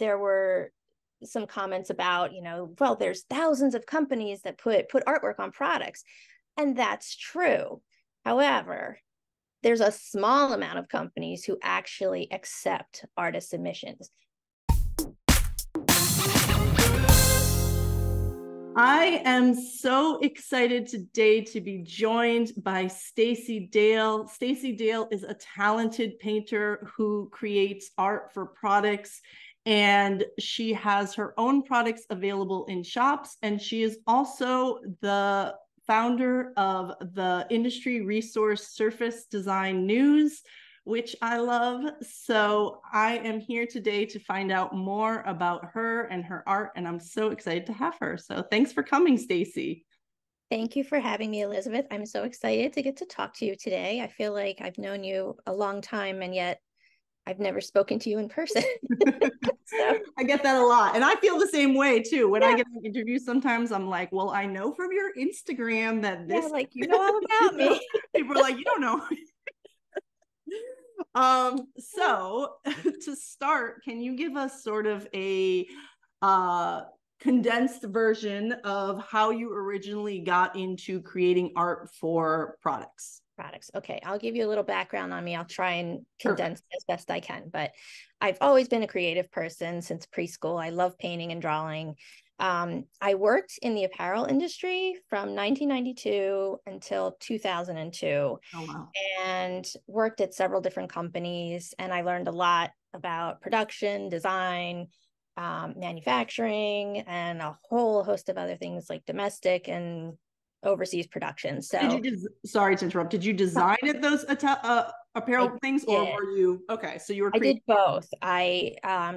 there were some comments about, well, there's thousands of companies that put artwork on products. And that's true. However, there's a small amount of companies who actually accept artist submissions. I am so excited today to be joined by Stacie Dale. Stacie Dale is a talented painter who creates art for products, and she has her own products available in shops, and she is also the founder of the industry resource Surface Design News, which I love. So I am here today to find out more about her and her art, and I'm so excited to have her. So thanks for coming, Stacie. Thank you for having me, Elizabeth. I'm so excited to get to talk to you today. I feel like I've known you a long time, and yet I've never spoken to you in person. So. I get that a lot. And I feel the same way too. When I get an interview, sometimes I'm like, well, I know from your Instagram that this, like, you know all about me. People are like, you don't know. So to start, can you give us sort of a condensed version of how you originally got into creating art for products? Okay, I'll give you a little background on me. I'll try and condense it as best I can, but I've always been a creative person since preschool. I love painting and drawing. I worked in the apparel industry from 1992 until 2002. Oh, wow. And worked at several different companies, and I learned a lot about production, design, manufacturing, and a whole host of other things like domestic and overseas production. So sorry to interrupt. Did you design at those apparel things, or were you okay? So you were. I did both. I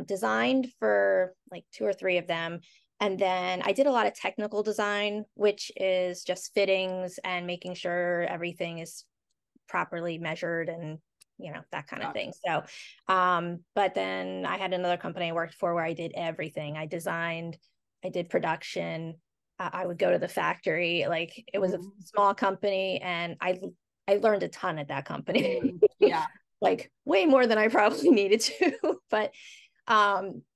designed for like 2 or 3 of them, and then I did a lot of technical design, which is just fittings and making sure everything is properly measured and that kind of thing. So but then I had another company I worked for where I did everything. I designed, I did production, I would go to the factory. Like, it was a small company, and I learned a ton at that company. Yeah. Like way more than I probably needed to. But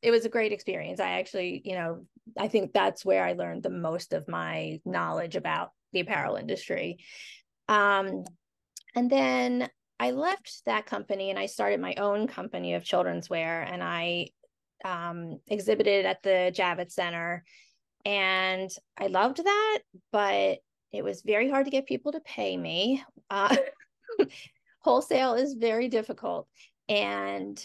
it was a great experience. I actually, I think that's where I learned the most of my knowledge about the apparel industry. And then I left that company and I started my own company of children's wear, and I exhibited at the Javits Center, and I loved that, but it was very hard to get people to pay me. Wholesale is very difficult. And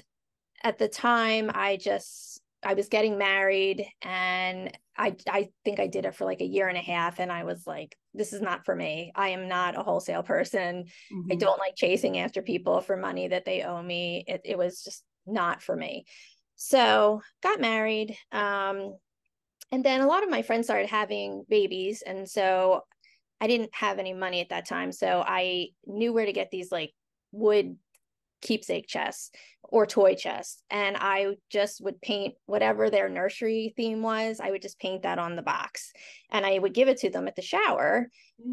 at the time, I was getting married, and I think I did it for like a year and a half, and I was like, this is not for me. I am not a wholesale person. I don't like chasing after people for money that they owe me. It was just not for me. So got married. And then a lot of my friends started having babies, and so I didn't have any money at that time. So I knew where to get these like wood keepsake chests or toy chests, and I just would paint whatever their nursery theme was. I would just paint that on the box, and I would give it to them at the shower.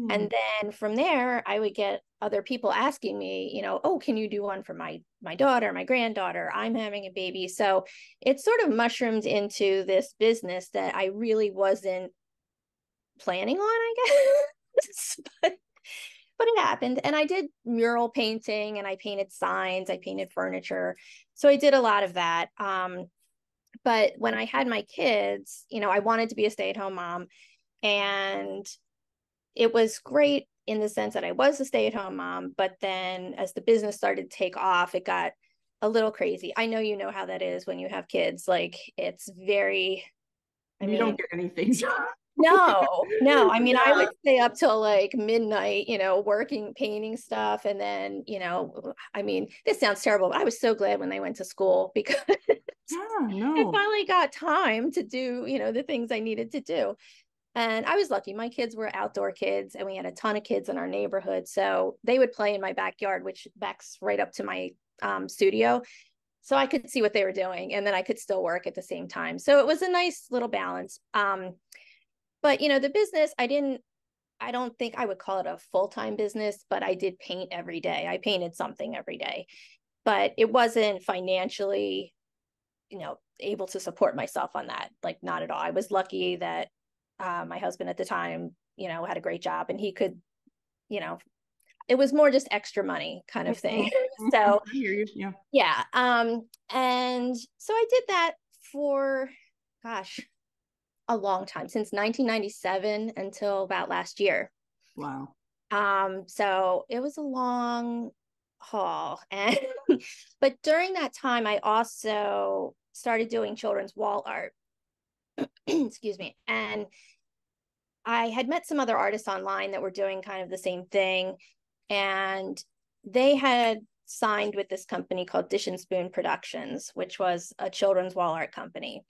And then from there, I would get other people asking me, oh, can you do one for my daughter, my granddaughter? I'm having a baby. So it sort of mushroomed into this business that I really wasn't planning on, I guess. But it happened. And I did mural painting, and I painted signs, I painted furniture. So I did a lot of that. But when I had my kids, I wanted to be a stay-at-home mom. And it was great in the sense that I was a stay-at-home mom. But then as the business started to take off, it got a little crazy. I know you know how that is when you have kids. Like, it's very, you don't get anything. No. I mean, I would stay up till like midnight, working, painting stuff. And then, I mean, this sounds terrible, but I was so glad when they went to school, because I finally got time to do, the things I needed to do. And I was lucky. My kids were outdoor kids, and we had a ton of kids in our neighborhood. So they would play in my backyard, which backs right up to my studio. So I could see what they were doing, and then I could still work at the same time. So it was a nice little balance. But, the business, I don't think I would call it a full-time business, but I did paint every day. I painted something every day, but it wasn't financially able to support myself on that. Like, not at all. I was lucky that my husband at the time, had a great job, and he could, it was more just extra money kind of thing. So I hear you. Yeah. yeah. And so I did that for, gosh, a long time, since 1997 until about last year. Wow. So it was a long haul. And but during that time, I also started doing children's wall art. Excuse me. And I had met some other artists online that were doing kind of the same thing. And they had signed with this company called Dish and Spoon Productions, which was a children's wall art company.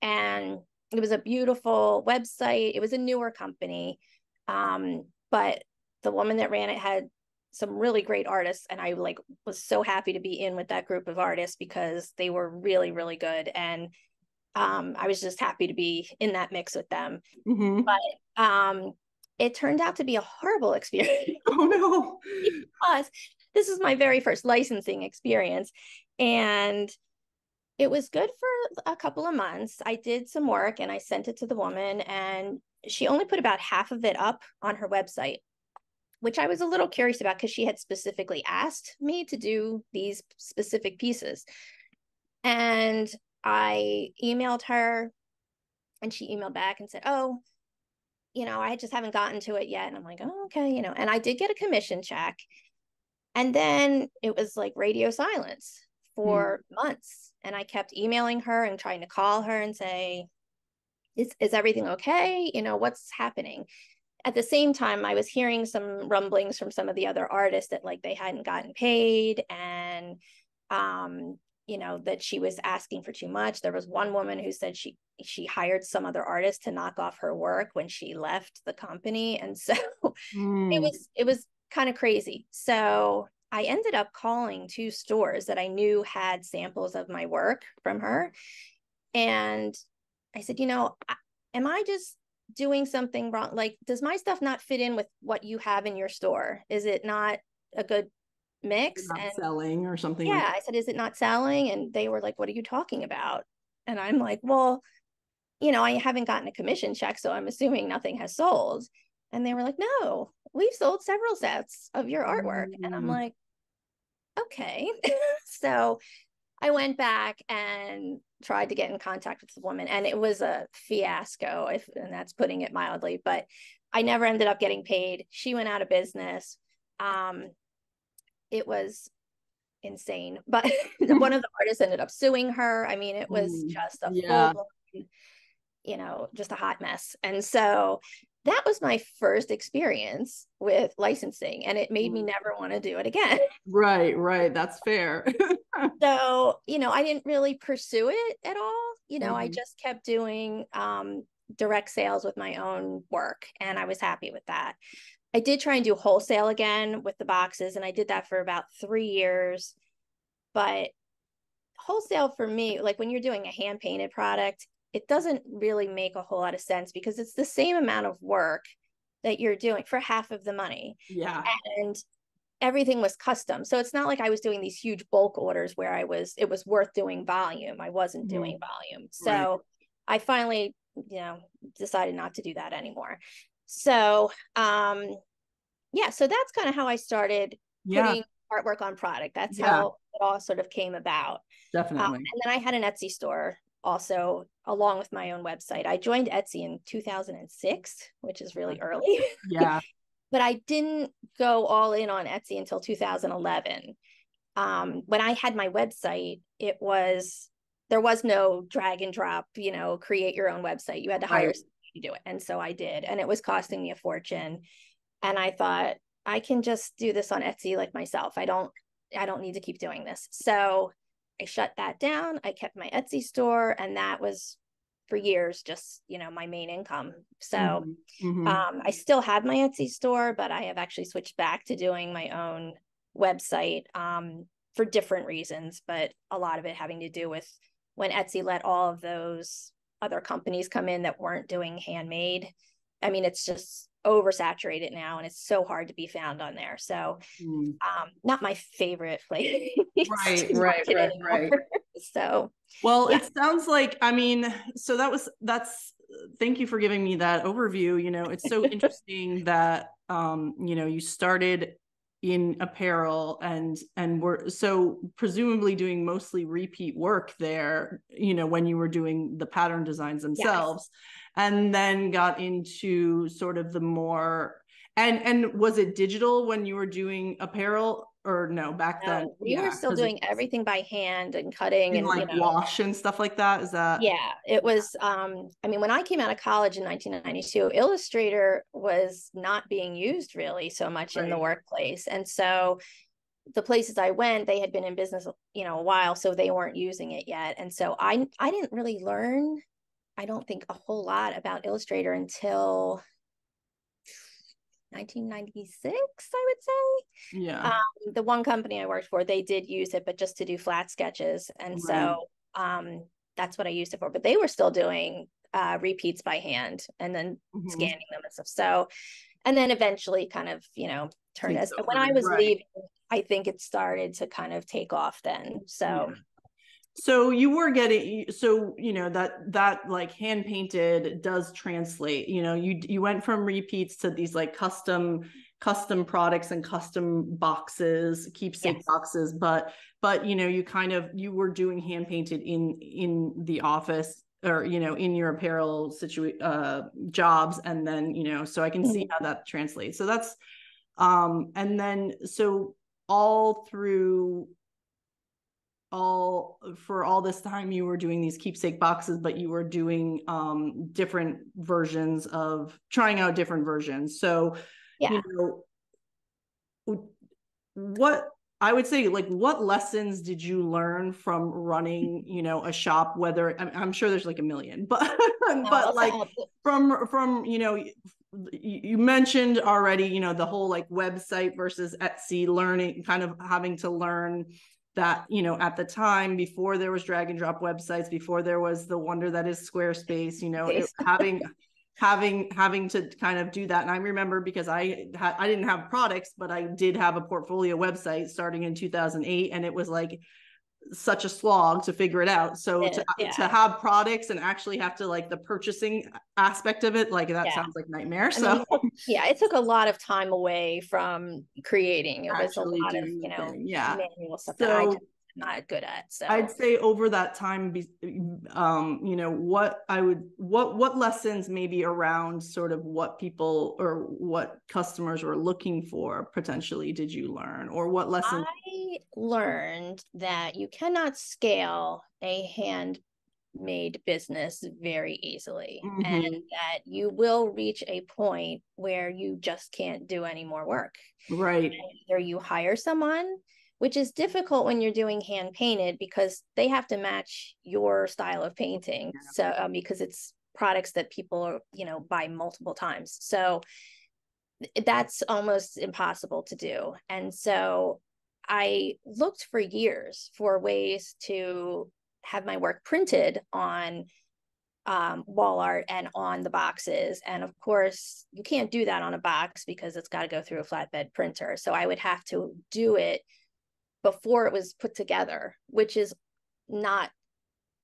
And it was a beautiful website. It was a newer company. But the woman that ran it had some really great artists. And I was so happy to be in with that group of artists because they were really, really good. And I was just happy to be in that mix with them. Mm-hmm. But it turned out to be a horrible experience. Oh no. Because this is my very first licensing experience. And it was good for a couple of months. I did some work and I sent it to the woman, and she only put about half of it up on her website, which I was a little curious about because she had specifically asked me to do these specific pieces. And I emailed her, and she emailed back and said, oh, I just haven't gotten to it yet. And I'm like, oh, okay, and I did get a commission check. And then it was like radio silence for months. And I kept emailing her and trying to call her and say, is everything okay? What's happening? At the same time, I was hearing some rumblings from some of the other artists that they hadn't gotten paid, and that she was asking for too much. There was one woman who said she hired some other artist to knock off her work when she left the company. And so it was kind of crazy. So I ended up calling 2 stores that I knew had samples of my work from her. And I said, am I just doing something wrong? Like, does my stuff not fit in with what you have in your store? Is it not a good mix? Not And selling or something yeah, like that. I said, is it not selling? And they were like, what are you talking about? And I'm like, well, I haven't gotten a commission check, so I'm assuming nothing has sold. And they were like, no, we've sold several sets of your artwork. And I'm like, okay. So I went back and tried to get in contact with the woman, and it was a fiasco, and that's putting it mildly. But I never ended up getting paid. She went out of business. It was insane. But one of the artists ended up suing her. I mean, it was just a full, just a hot mess. And so that was my first experience with licensing, and it made me never want to do it again. Right. That's fair. So, I didn't really pursue it at all. I just kept doing direct sales with my own work, and I was happy with that. I did try and do wholesale again with the boxes, and I did that for about 3 years. But wholesale for me, like when you're doing a hand painted product, it doesn't really make a whole lot of sense because it's the same amount of work that you're doing for half of the money. Yeah. And everything was custom. So it's not like I was doing these huge bulk orders where it was worth doing volume. I wasn't doing volume. So I finally, decided not to do that anymore. So, so that's kind of how I started putting artwork on product. That's how it all sort of came about. Definitely. And then I had an Etsy store also, along with my own website. I joined Etsy in 2006, which is really early. Yeah. But I didn't go all in on Etsy until 2011. When I had my website, there was no drag and drop, create your own website. You had to hire somebody to do it. And so I did. And it was costing me a fortune. And I thought, I can just do this on Etsy like myself. I don't need to keep doing this. So I shut that down. I kept my Etsy store, and that was for years just my main income. So I still had my Etsy store, but I have actually switched back to doing my own website for different reasons, but a lot of it having to do with when Etsy let all of those other companies come in that weren't doing handmade. I mean, it's just oversaturated now, and it's so hard to be found on there. So not my favorite place. Right. So, Well, yeah. it sounds like, I mean, so thank you for giving me that overview. It's so interesting that, you started in apparel and were so presumably doing mostly repeat work there, when you were doing the pattern designs themselves, Yes. and then got into sort of the more, and was it digital when you were doing apparel, or no, back then? No, we were Yeah, still because doing everything by hand and cutting in and, like wash and stuff like that. Is that? yeah, it was, I mean, when I came out of college in 1992, Illustrator was not being used really so much in the Right. workplace. And so the places I went, they had been in business, a while, so they weren't using it yet. And so I didn't really learn, I don't think, a whole lot about Illustrator until 1996, I would say. Yeah. The one company I worked for, they did use it, but just to do flat sketches. And Right. so that's what I used it for. But they were still doing repeats by hand and then Mm-hmm. scanning them and stuff. So, and then eventually kind of, turned Takes as when I over. was Right. leaving, I think it started to kind of take off then. Yeah. So, So you were getting, so that like hand painted does translate. You went from repeats to these like custom products and custom boxes, keepsake yes. boxes, but you were doing hand painted in the office, or in your apparel jobs, and then so I can see Mhm. how that translates. So that's and then so all through all for all this time you were doing these keepsake boxes, but you were doing different versions of trying out different versions. So you Yeah. what I would say, like, what lessons did you learn from running a shop, whether I'm sure there's like a million, but but like from you mentioned already, the whole like website versus Etsy, learning, kind of having to learn that, at the time, before there was drag and drop websites, before there was the wonder that is Squarespace, having to kind of do that. And I remember, because I didn't have products, but I did have a portfolio website starting in 2008, and it was like such a slog to figure it out. So to Yeah. have products and actually have to, like, the purchasing aspect of it, like, that Yeah. sounds like nightmare. I mean, So yeah, it took a lot of time away from creating. It was a actually lot of, doing the thing, yeah. manual stuff that I So just not good at. I'd So say over that time, what lessons maybe around sort of what people or what customers were looking for potentially did you learn, or what lessons? I learned that you cannot scale a handmade business very easily, and Mm-hmm. that you will reach a point where you just can't do any more work. Right. Either you hire someone, which is difficult when you're doing hand painted because they have to match your style of painting. So because it's products that people are, buy multiple times. So that's almost impossible to do. And so I looked for years for ways to have my work printed on wall art and on the boxes. And of course, you can't do that on a box because it's got to go through a flatbed printer. So I would have to do it before it was put together, which is not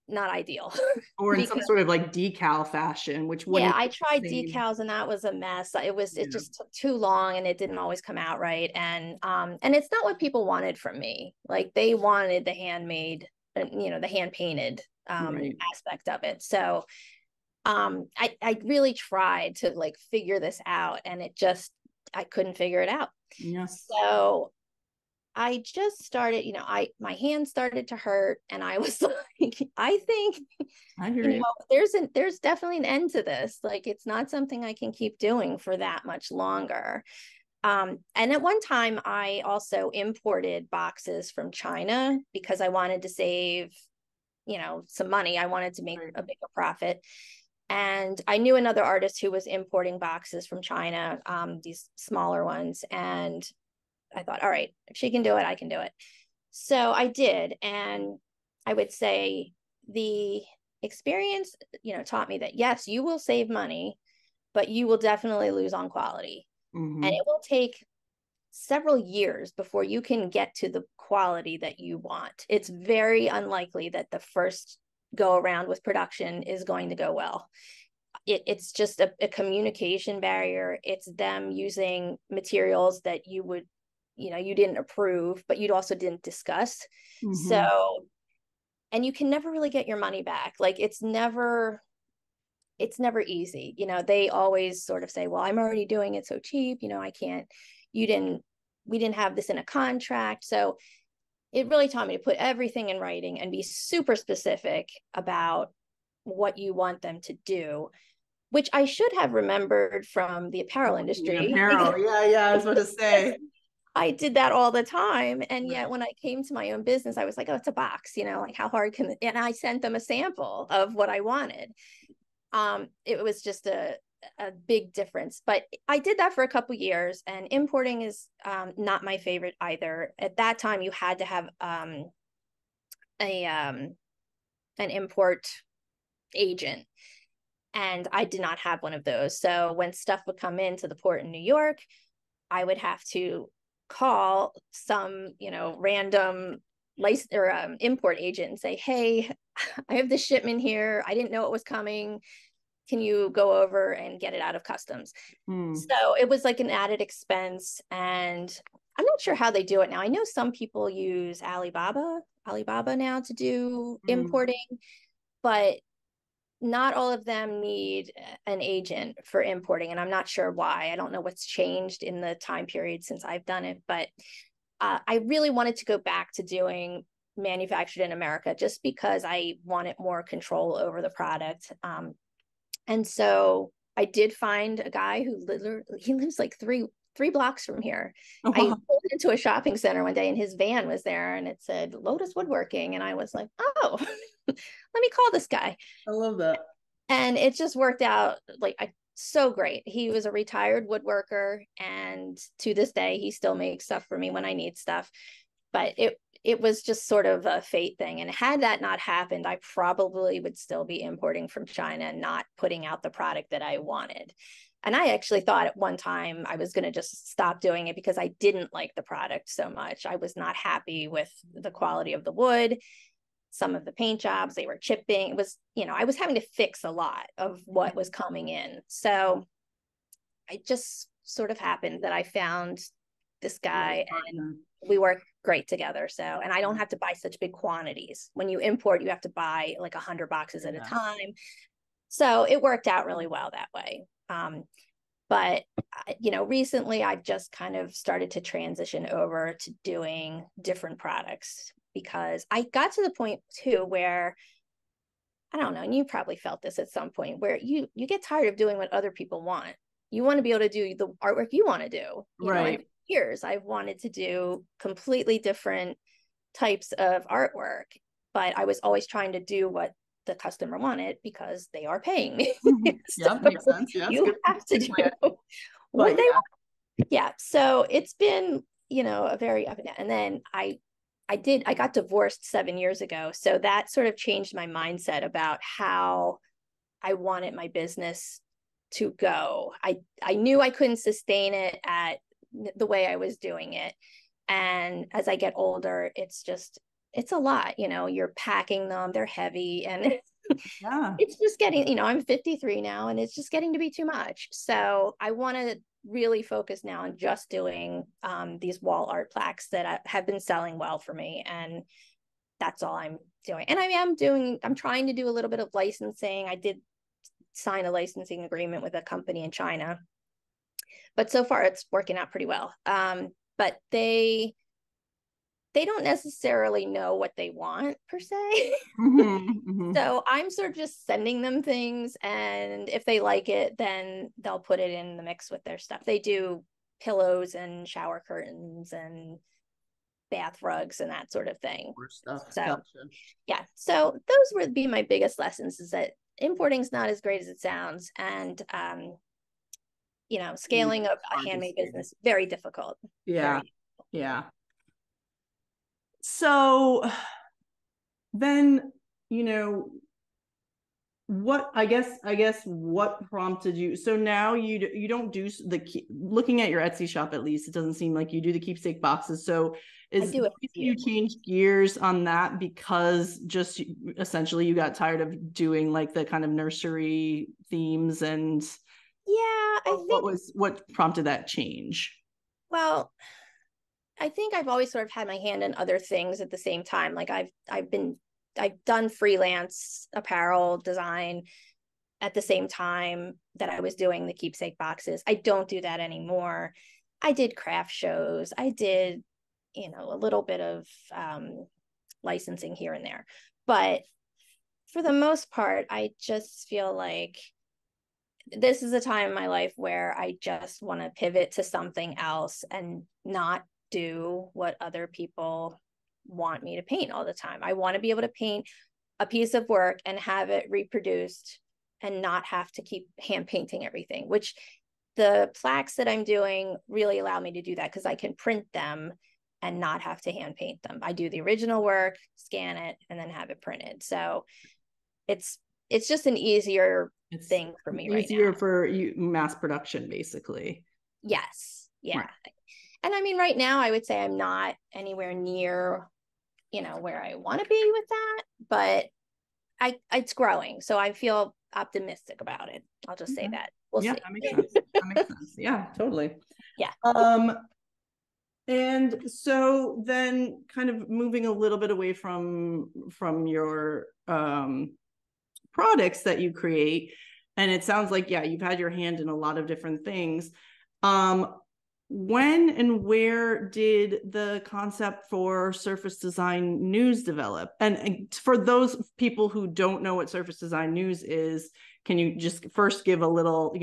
ideal. Or in some Because sort of like decal fashion, which yeah, wouldn't I be the tried same. decals and that was a mess. It Yeah. just took too long and it didn't always come out right. And it's not what people wanted from me. Like they wanted the handmade, the hand painted Right. aspect of it. So I really tried to like figure this out and I couldn't figure it out. Yes. So I just started, my hand started to hurt and I was like, I think, I hear you. there's definitely an end to this. Like it's not something I can keep doing for that much longer. And at one time I also imported boxes from China because I wanted to save, some money. I wanted to make Right. a bigger profit. And I knew another artist who was importing boxes from China, these smaller ones. And I thought, all right, if she can do it, I can do it. So I did. And I would say the experience, taught me that yes, you will save money, but you will definitely lose on quality. And Mm-hmm. it will take several years before you can get to the quality that you want. It's very unlikely that the first go around with production is going to go well. It's just a communication barrier. It's them using materials that you didn't approve, but you also didn't discuss. So, and you can never really get your money back. Like it's never easy. They always sort of say, well, I'm already doing it so cheap, I can't, we didn't have this in a contract. So it really taught me to put everything in writing and be super specific about what you want them to do, which I should have remembered from the apparel industry. Apparel. Yeah, I was about to say. I did that all the time. And yet when I came to my own business, I was like, oh, it's a box, like how hard can it? And I sent them a sample of what I wanted. It was just a big difference, but I did that for a couple years, and importing is not my favorite either. At that time, you had to have an import agent, and I did not have one of those. So when stuff would come into the port in New York, I would have to call some, random license or import agent and say, hey, I have this shipment here. I didn't know it was coming. Can you go over and get it out of customs? So it was like an added expense. And I'm not sure how they do it now. I know some people use Alibaba now to do importing, but not all of them need an agent for importing. And I'm not sure why. I don't know what's changed in the time period since I've done it, but I really wanted to go back to doing manufactured in America just because I wanted more control over the product. And so I did find a guy who he lives like three blocks from here. Oh, wow. I pulled into a shopping center one day and his van was there and it said Lotus Woodworking. And I was like, oh, let me call this guy. I love that. And it just worked out so great. He was a retired woodworker, and to this day, he still makes stuff for me when I need stuff. But it was just sort of a fate thing. And had that not happened, I probably would still be importing from China and not putting out the product that I wanted. And I actually thought at one time I was going to just stop doing it because I didn't like the product so much. I was not happy with the quality of the wood. Some of the paint jobs, they were chipping. It was, I was having to fix a lot of what was coming in. So it just sort of happened that I found this guy and we work great together. So, and I don't have to buy such big quantities. When you import, you have to buy like 100 boxes at a time. So it worked out really well that way. But, recently I've just kind of started to transition over to doing different products because I got to the point too where, I don't know, and you probably felt this at some point, where you get tired of doing what other people want. You want to be able to do the artwork you want to do. Right. For years, I've wanted to do completely different types of artwork, but I was always trying to do what the customer wanted because they are paying me. Yeah, makes sense. Yeah, you have to do what they want. Yeah. So it's been, a very up and down. And then I got divorced 7 years ago. So that sort of changed my mindset about how I wanted my business to go. I knew I couldn't sustain it at the way I was doing it. And as I get older, it's a lot, you're packing them, they're heavy, and it's just getting, I'm 53 now and it's just getting to be too much. So I want to really focus now on just doing these wall art plaques that have been selling well for me. And that's all I'm doing. And I'm trying to do a little bit of licensing. I did sign a licensing agreement with a company in China, but so far it's working out pretty well. But they don't necessarily know what they want per se. So I'm sort of just sending them things, and if they like it, then they'll put it in the mix with their stuff. They do pillows and shower curtains and bath rugs and that sort of thing. So yeah, so those would be my biggest lessons, is that importing is not as great as it sounds, and scaling up a handmade business, very difficult. Yeah. So then, what I guess what prompted you? So now you don't do looking at your Etsy shop, at least it doesn't seem like you do the keepsake boxes. So is the reason you changed gears on that because just essentially you got tired of doing like the kind of nursery themes and Yeah, I think what prompted that change? well, I think I've always sort of had my hand in other things at the same time. Like I've done freelance apparel design at the same time that I was doing the keepsake boxes. I don't do that anymore. I did craft shows. I did, a little bit of licensing here and there. But for the most part, I just feel like this is a time in my life where I just want to pivot to something else and not do what other people want me to paint all the time. I want to be able to paint a piece of work and have it reproduced and not have to keep hand painting everything, which the plaques that I'm doing really allow me to do that because I can print them and not have to hand paint them. I do the original work, scan it, and then have it printed. So it's just an easier thing for me right now. Easier for you, mass production, basically. Yes. Yeah. Right. And I mean, right now I would say I'm not anywhere near, where I want to be with that, but it's growing. So I feel optimistic about it. I'll just say that. We'll see. That makes sense. That makes sense. Yeah, totally. Yeah. And so then kind of moving a little bit away from your products that you create, and it sounds like you've had your hand in a lot of different things. When and where did the concept for Surface Design News develop? And for those people who don't know what Surface Design News is, can you just first give a little,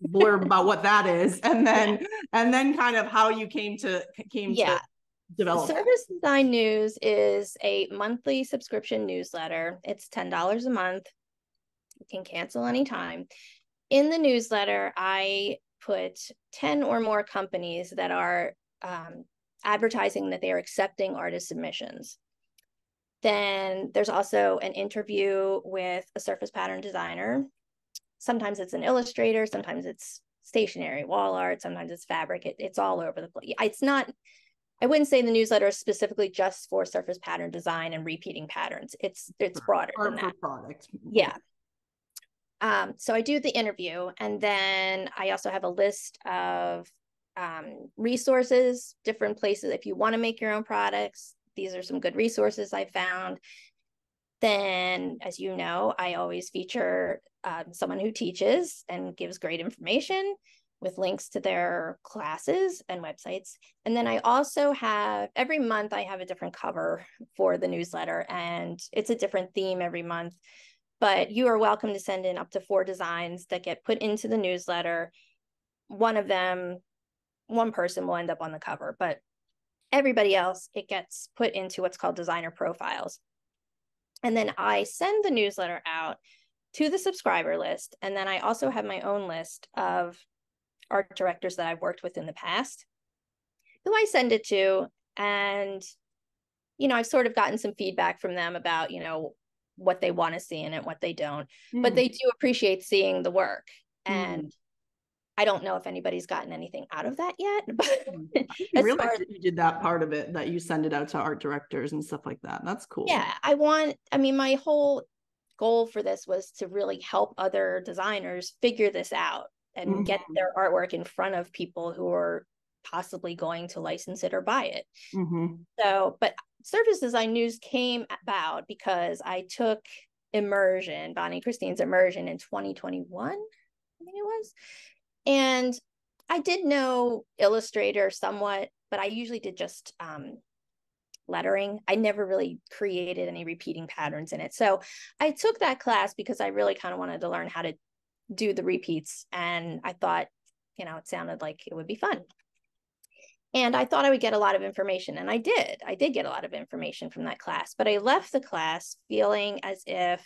blurb about what that is, and then kind of how you came to develop Surface Design News is a monthly subscription newsletter. It's $10 a month. You can cancel anytime. In the newsletter, I put 10 or more companies that are advertising that they are accepting artist submissions. Then there's also an interview with a surface pattern designer. Sometimes it's an illustrator, sometimes it's stationery, wall art, sometimes it's fabric. It's all over the place. It's not, I wouldn't say the newsletter is specifically just for surface pattern design and repeating patterns. It's broader than that. Product. Yeah. So I do the interview, and then I also have a list of resources, different places. If you want to make your own products, these are some good resources I found. Then, as you know, I always feature someone who teaches and gives great information with links to their classes and websites. And then I also have, every month I have a different cover for the newsletter, and it's a different theme every month. But you are welcome to send in up to 4 designs that get put into the newsletter. One person will end up on the cover, but everybody else, it gets put into what's called designer profiles. And then I send the newsletter out to the subscriber list. And then I also have my own list of art directors that I've worked with in the past, who I send it to. And, I've sort of gotten some feedback from them about, what they want to see in it, what they don't, but they do appreciate seeing the work. And I don't know if anybody's gotten anything out of that yet, but you realize that you did that part of it, that you send it out to art directors and stuff like that. That's cool. Yeah. My whole goal for this was to really help other designers figure this out and get their artwork in front of people who are possibly going to license it or buy it. So, but Surface Design News came about because I took immersion, Bonnie Christine's immersion in 2021, I think it was. And I did know Illustrator somewhat, but I usually did just lettering. I never really created any repeating patterns in it. So I took that class because I really kind of wanted to learn how to do the repeats. And I thought, it sounded like it would be fun. And I thought I would get a lot of information, and I did. I did get a lot of information from that class, but I left the class feeling as if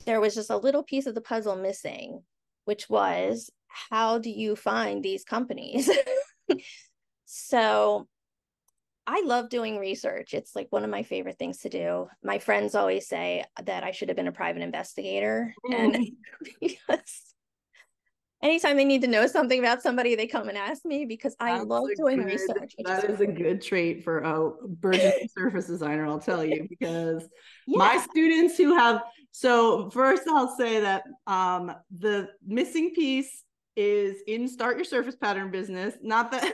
there was just a little piece of the puzzle missing, which was, how do you find these companies? So I love doing research. It's like one of my favorite things to do. My friends always say that I should have been a private investigator. And because anytime they need to know something about somebody, they come and ask me because I love doing research. That is a good trait for a burgeoning surface designer, I'll tell you, because my students who have, so first I'll say that the missing piece is in Start Your Surface Pattern Business. Not that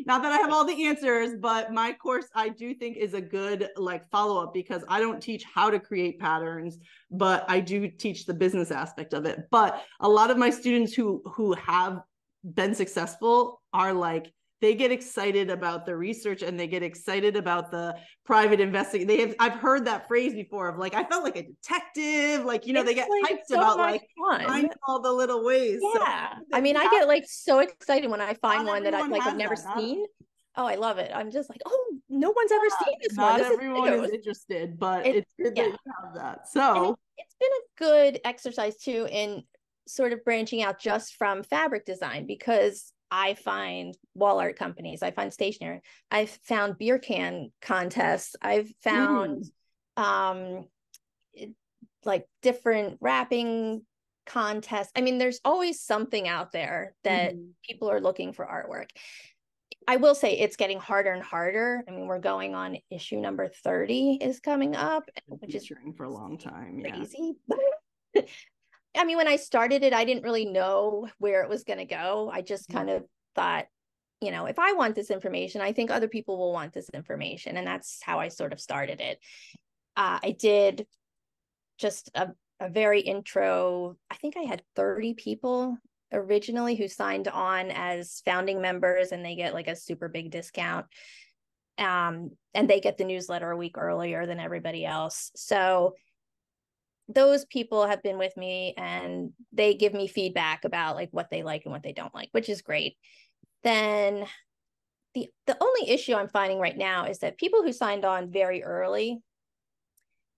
not that I have all the answers, but my course I do think is a good like follow-up, because I don't teach how to create patterns, but I do teach the business aspect of it. But a lot of my students who have been successful are like, they get excited about the research and they get excited about the private investing. I've heard that phrase before of like, I felt like a detective, like, you know, they get hyped so about like finding all the little ways. Yeah. So I mean, I get like so excited when I find one that I've never seen. Oh, I love it. I'm just like, oh, no one's ever seen this one. Not everyone is interested, but it's good that you have that. So it's been a good exercise too in sort of branching out just from fabric design, because I find wall art companies, I find stationery, I've found beer can contests, I've found like different wrapping contests. I mean, there's always something out there that people are looking for artwork. I will say it's getting harder and harder. I mean, we're going on issue number 30 is coming up, which is for a long time. Crazy. I mean, when I started it, I didn't really know where it was going to go. I just kind of thought, you know, if I want this information, I think other people will want this information. And that's how I sort of started it. I did just a very intro. I think I had 30 people originally who signed on as founding members, and they get like a super big discount. And they get the newsletter a week earlier than everybody else. So those people have been with me and they give me feedback about like what they like and what they don't like, which is great. Then the only issue I'm finding right now is that people who signed on very early,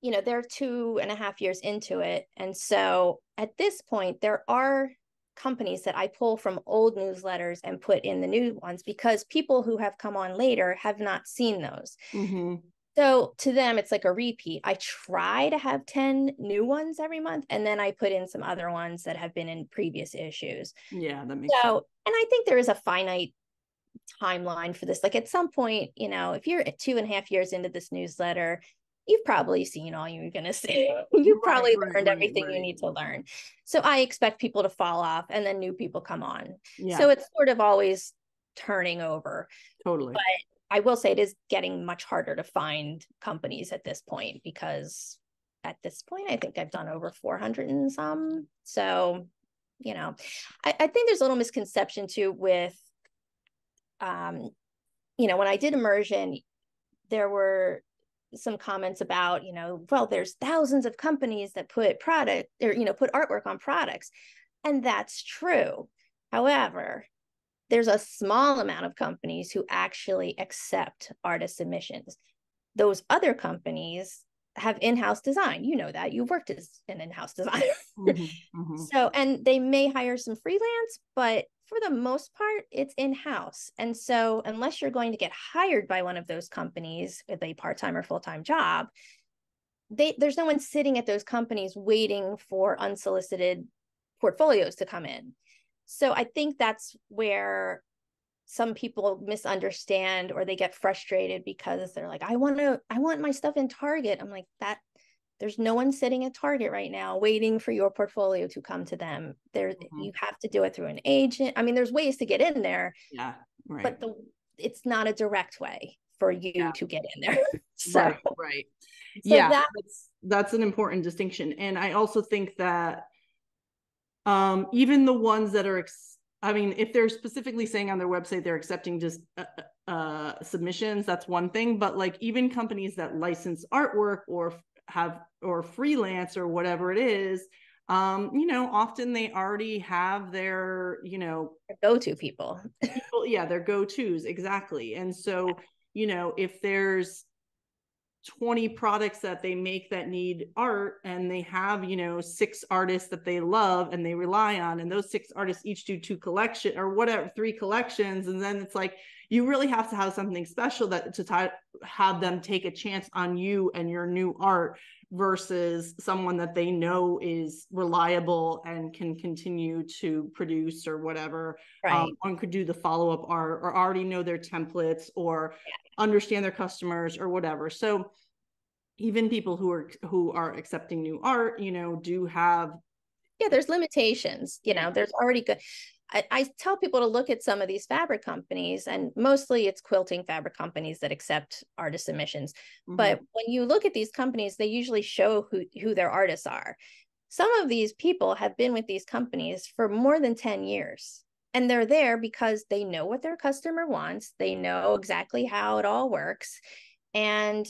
you know, they're 2.5 years into it. And so at this point, there are companies that I pull from old newsletters and put in the new ones because people who have come on later have not seen those. So to them, it's like a repeat. I try to have 10 new ones every month, and then I put in some other ones that have been in previous issues. Yeah, that makes sense. And I think there is a finite timeline for this. Like at some point, you know, if you're 2.5 years into this newsletter, you've probably seen all you're going to see. You've probably learned everything you need to learn. So I expect people to fall off and then new people come on. So it's sort of always turning over. Totally. But I will say it is getting much harder to find companies at this point, because at this point, I think I've done over 400 and some. So, you know, I think there's a little misconception too with, you know, when I did immersion, there were some comments about, you know, well, there's thousands of companies that put product or, you know, put artwork on products. And that's true. However, there's a small amount of companies who actually accept artist submissions. Those other companies have in-house design. You know that. You've worked as an in-house designer. So, and they may hire some freelance, but for the most part, it's in-house. And so unless you're going to get hired by one of those companies with a part-time or full-time job, there's no one sitting at those companies waiting for unsolicited portfolios to come in. So I think that's where some people misunderstand, or they get frustrated because they're like, I want my stuff in Target. I'm like, there's no one sitting at Target right now waiting for your portfolio to come to them. You have to do it through an agent. I mean, there's ways to get in there. Yeah, right. But it's not a direct way for you to get in there. So, right. So yeah, that's an important distinction. And I also think that even the ones that are, I mean, if they're specifically saying on their website they're accepting just submissions, that's one thing. But like even companies that license artwork or freelance or whatever it is, you know, often they already have their, you know, go-to people. Yeah, their go-tos, exactly. And so, you know, if there's 20 products that they make that need art, and they have, 6 artists that they love and they rely on, and those 6 artists each do 2 collection or whatever, 3 collections, and then it's like you really have to have something special that to have them take a chance on you and your new art, versus someone that they know is reliable and can continue to produce or whatever. Right. One could do the follow-up art or already know their templates or understand their customers or whatever. So even people who are accepting new art, do have, there's limitations. Yeah. There's already good. I tell people to look at some of these fabric companies, and mostly it's quilting fabric companies that accept artist submissions. Mm-hmm. But when you look at these companies, they usually show who their artists are. Some of these people have been with these companies for more than 10 years. And they're there because they know what their customer wants. They know exactly how it all works. And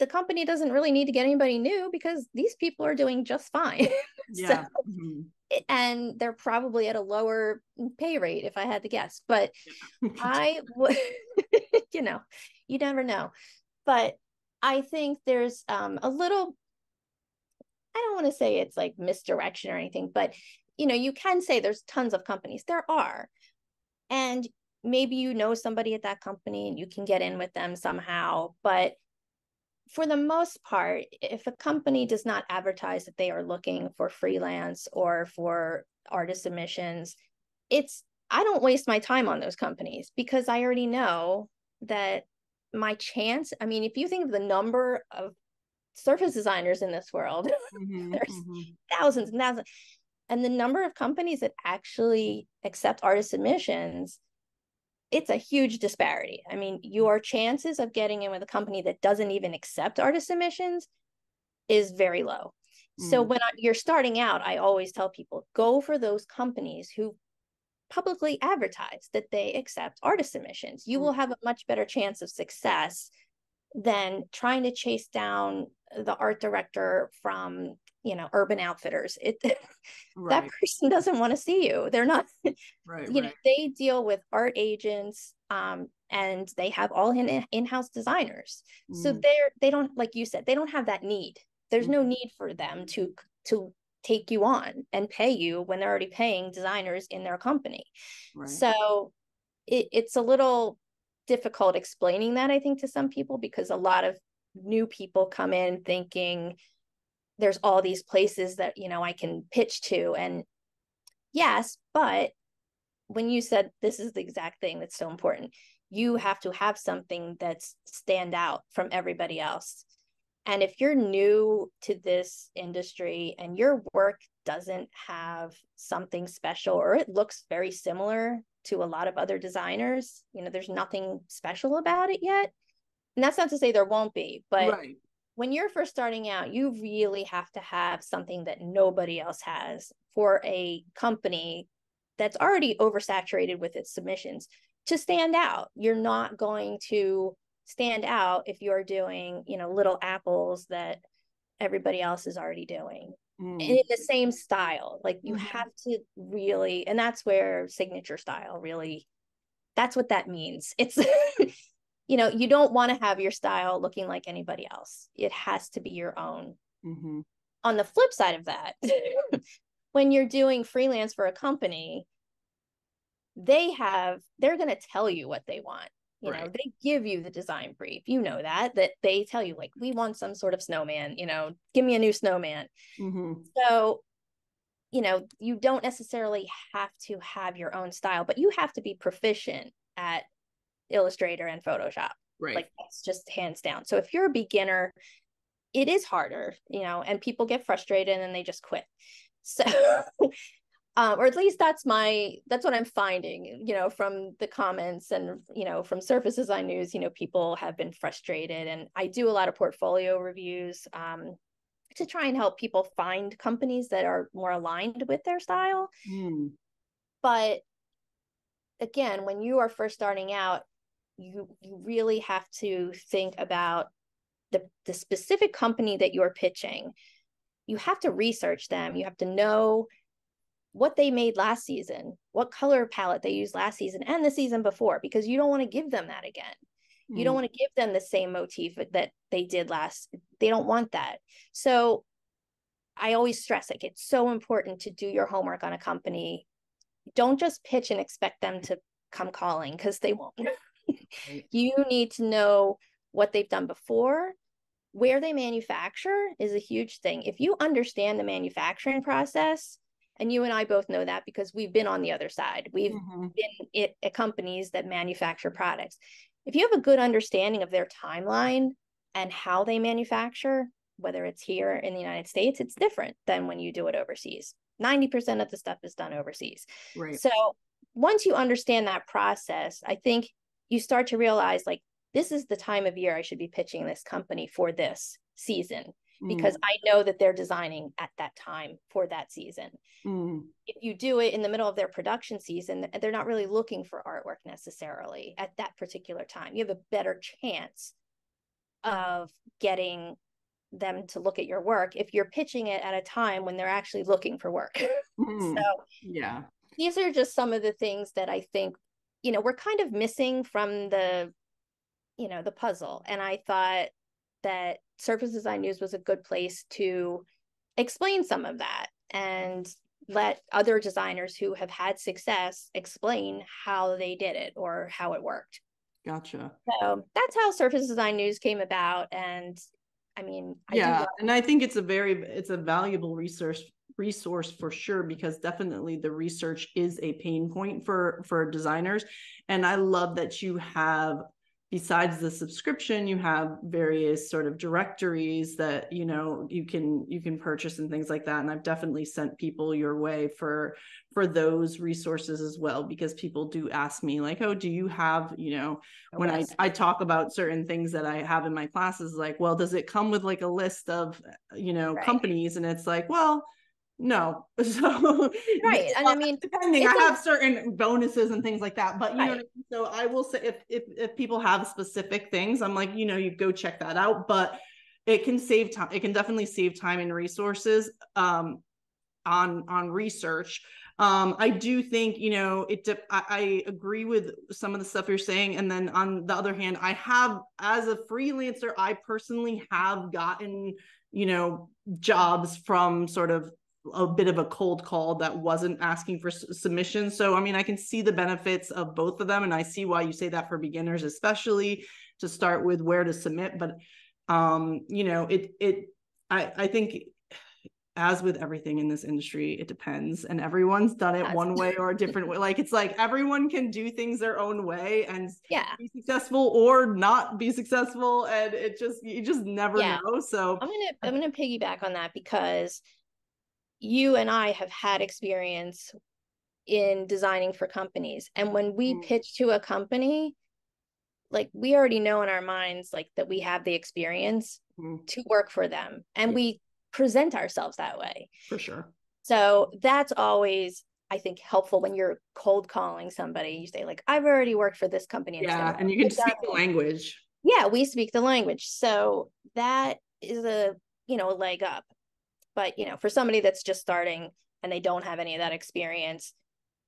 the company doesn't really need to get anybody new because these people are doing just fine. Yeah. So, and they're probably at a lower pay rate, if I had to guess. But I would, you never know. But I think there's a little, I don't want to say it's like misdirection or anything, but you can say there's tons of companies. There are. And maybe somebody at that company and you can get in with them somehow. But for the most part, if a company does not advertise that they are looking for freelance or for artist submissions, I don't waste my time on those companies because I already know that my chance, if you think of the number of surface designers in this world, there's thousands and thousands. And the number of companies that actually accept artist submissions, it's a huge disparity. Your chances of getting in with a company that doesn't even accept artist submissions is very low. So when you're starting out, I always tell people, go for those companies who publicly advertise that they accept artist submissions. You will have a much better chance of success than trying to chase down the art director from Urban Outfitters. That person doesn't want to see you. They're not they deal with art agents, and they have all in-house designers. So they don't, like you said, they don't have that need. There's no need for them to take you on and pay you when they're already paying designers in their company. So it's a little difficult explaining that, I think, to some people, because a lot of new people come in thinking there's all these places that I can pitch to, and yes, but when you said this is the exact thing that's so important, you have to have something that's stand out from everybody else. And if you're new to this industry and your work doesn't have something special, or it looks very similar to a lot of other designers, there's nothing special about it yet. And that's not to say there won't be, but when you're first starting out, you really have to have something that nobody else has for a company that's already oversaturated with its submissions to stand out. You're not going to stand out if you're doing, little apples that everybody else is already doing. And in the same style. Like you have to really, and that's where signature style really, that's what that means. It's you don't want to have your style looking like anybody else. It has to be your own. On the flip side of that, when you're doing freelance for a company, they're going to tell you what they want. They give you the design brief. That they tell you, like, we want some sort of snowman, give me a new snowman. So, you don't necessarily have to have your own style, but you have to be proficient at Illustrator and Photoshop. Like, that's just hands down. So if you're a beginner, it is harder, and people get frustrated and then they just quit. So or at least that's what I'm finding, from the comments and, from Surface Design News, people have been frustrated. And I do a lot of portfolio reviews to try and help people find companies that are more aligned with their style. But again, when you are first starting out, you really have to think about the specific company that you're pitching. You have to research them. You have to know what they made last season, what color palette they used last season and the season before, because you don't want to give them that again. You don't want to give them the same motif that they did last. They don't want that. So I always stress, like, it's so important to do your homework on a company. Don't just pitch and expect them to come calling, because they won't. Right. You need to know what they've done before. Where they manufacture is a huge thing. If you understand the manufacturing process, and you and I both know that because we've been on the other side, we've been at companies that manufacture products. If you have a good understanding of their timeline and how they manufacture, whether it's here in the United States, it's different than when you do it overseas. 90% of the stuff is done overseas. Right. So once you understand that process, I think you start to realize, like, this is the time of year I should be pitching this company for this season, because I know that they're designing at that time for that season. If you do it in the middle of their production season, they're not really looking for artwork necessarily at that particular time. You have a better chance of getting them to look at your work if you're pitching it at a time when they're actually looking for work. So yeah, these are just some of the things that I think, we're kind of missing from the puzzle. And I thought that Surface Design News was a good place to explain some of that and let other designers who have had success explain how they did it or how it worked. gotcha. So that's how Surface Design News came about. And I mean, and I think it's a valuable resource for sure, because definitely the research is a pain point for designers. And I love that you have, besides the subscription, you have various sort of directories that you can purchase and things like that. And I've definitely sent people your way for those resources as well, because people do ask me, like, oh, do you have, when I talk about certain things that I have in my classes, like, well, does it come with like a list of companies? And it's like, well, no. So right. And I mean, depending, I have certain bonuses and things like that, but you know what I mean? So I will say, if people have specific things, I'm like, you go check that out. But it can save time. It can definitely save time and resources on research. I do think, I agree with some of the stuff you're saying. And then on the other hand, I have, as a freelancer, I personally have gotten, jobs from sort of a bit of a cold call that wasn't asking for submission. So, I mean, I can see the benefits of both of them. And I see why you say that for beginners, especially to start with where to submit. But, I think, as with everything in this industry, it depends, and everyone's done it one way or a different way. Like, it's like everyone can do things their own way and be successful or not be successful, and you just never know. So I'm gonna piggyback on that, because you and I have had experience in designing for companies, and when we pitch to a company, like, we already know in our minds, like, that we have the experience to work for them, and we present ourselves that way. For sure. So that's always, I think, helpful when you're cold calling somebody. You say, like, I've already worked for this company. And you can speak the language. Yeah, we speak the language. So that is a leg up. But, for somebody that's just starting and they don't have any of that experience,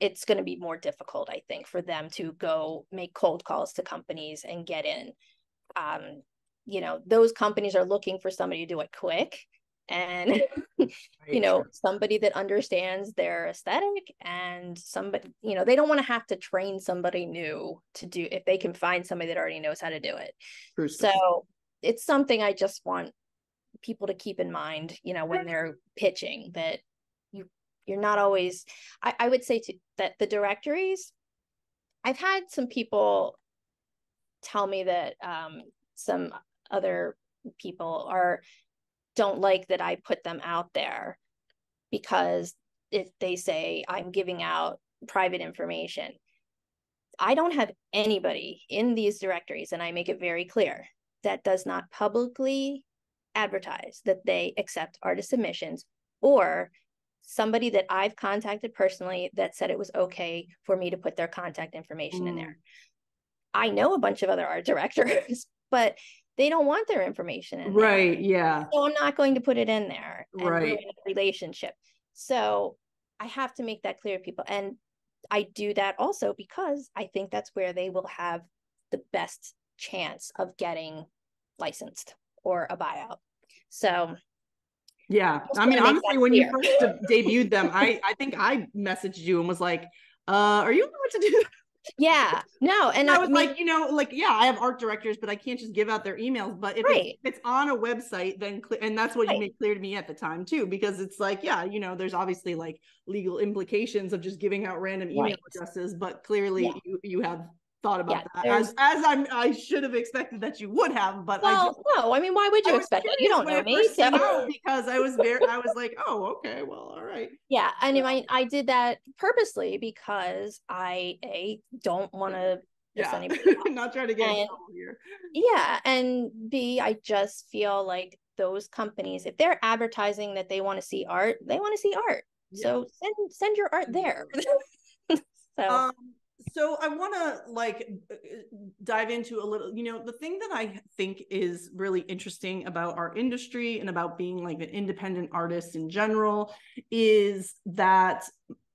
it's going to be more difficult, I think, for them to go make cold calls to companies and get in. Those companies are looking for somebody to do it quick, and somebody that understands their aesthetic, and somebody, they don't want to have to train somebody new to do, if they can find somebody that already knows how to do it. So it's something I just want people to keep in mind, when they're pitching, that you're not always, I would say that the directories, I've had some people tell me that some other people don't like that I put them out there, because if they say I'm giving out private information. I don't have anybody in these directories, and I make it very clear, that does not publicly advertise that they accept artist submissions, or somebody that I've contacted personally that said it was okay for me to put their contact information in there. I know a bunch of other art directors, but they don't want their information in there. Right. Yeah. So I'm not going to put it in there and ruin a relationship. So I have to make that clear to people. And I do that also because I think that's where they will have the best chance of getting licensed or a buyout. So yeah, I mean, honestly, when you first debuted them, I think I messaged you and was like, are you allowed to do that? Yeah, no. And I was like, like, yeah, I have art directors, but I can't just give out their emails. But if it's on a website, then, and that's what you made clear to me at the time too, because it's like, yeah, there's obviously like legal implications of just giving out random email addresses, but clearly you have thought about that as I should have expected that you would have, but no, I mean, why would you expect that? You don't know me. So because I was like, oh, okay, well, all right. Yeah. And I did that purposely because I don't want to not trying to get in trouble here. Yeah. And B, I just feel like those companies, if they're advertising that they want to see art, they want to see art. Yeah. So send your art there. So I want to like dive into a little, the thing that I think is really interesting about our industry and about being like an independent artist in general is that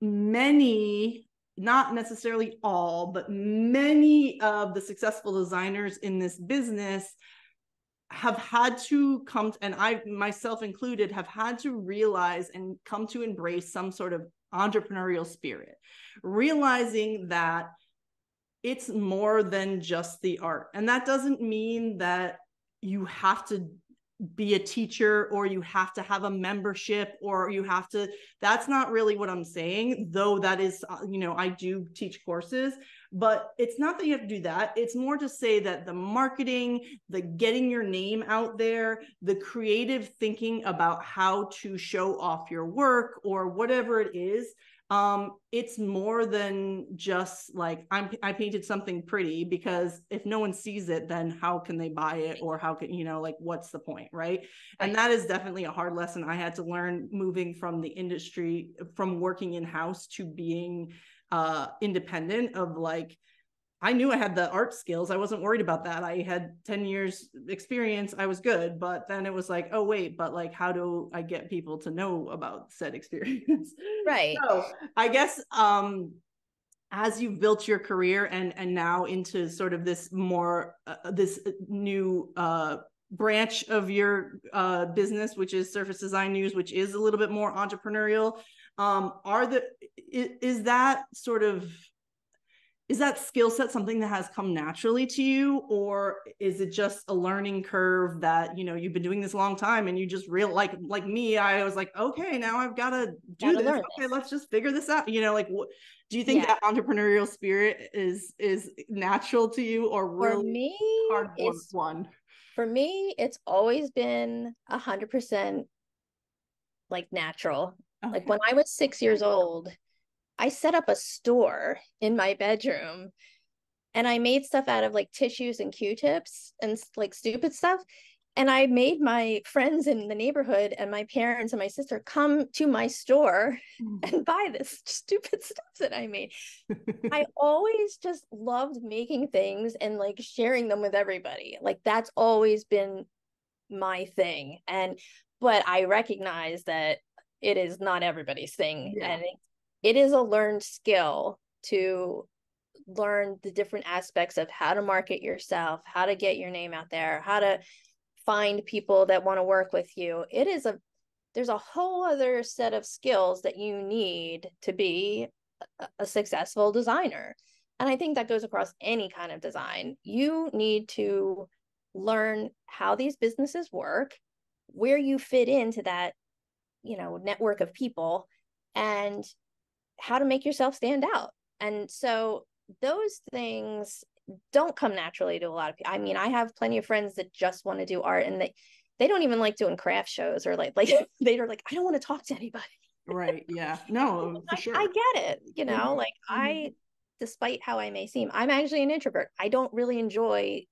many, not necessarily all, but many of the successful designers in this business have had to come to, and I myself included, have had to realize and come to embrace some sort of entrepreneurial spirit, realizing that it's more than just the art. And that doesn't mean that you have to be a teacher or you have to have a membership or you have to, that's not really what I'm saying, though that is, I do teach courses, but it's not that you have to do that. It's more to say that the marketing, the getting your name out there, the creative thinking about how to show off your work or whatever it is, it's more than just like I painted something pretty, because if no one sees it, then how can they buy it, or how can, like, what's the point, right? And that is definitely a hard lesson I had to learn moving from the industry, from working in-house to being independent, of like, I knew I had the art skills. I wasn't worried about that. I had 10 years experience. I was good. But then it was like, oh, wait, but like, how do I get people to know about said experience? Right. So I guess as you've built your career and now into sort of this more, this new branch of your business, which is Surface Design News, which is a little bit more entrepreneurial, is that skill set something that has come naturally to you, or is it just a learning curve that, you've been doing this a long time and you just like me, I was like, okay, now I've got to do this. Okay, let's just figure this out. Like, what do you think that entrepreneurial spirit is natural to you, or really hard one? For me, it's always been 100% like natural. Okay. Like when I was 6 years old, I set up a store in my bedroom and I made stuff out of like tissues and Q-tips and like stupid stuff. And I made my friends in the neighborhood and my parents and my sister come to my store and buy this stupid stuff that I made. I always just loved making things and like sharing them with everybody. Like that's always been my thing. But I recognize that it is not everybody's thing. Yeah. And it is a learned skill to learn the different aspects of how to market yourself, how to get your name out there, how to find people that want to work with you. There's a whole other set of skills that you need to be a successful designer. And I think that goes across any kind of design. You need to learn how these businesses work, where you fit into that, network of people, and how to make yourself stand out. And so those things don't come naturally to a lot of people. I mean, I have plenty of friends that just want to do art and they don't even like doing craft shows, or like they're like, I don't want to talk to anybody. Right. Yeah. No, for sure. I get it. Like despite how I may seem, I'm actually an introvert. I don't really enjoy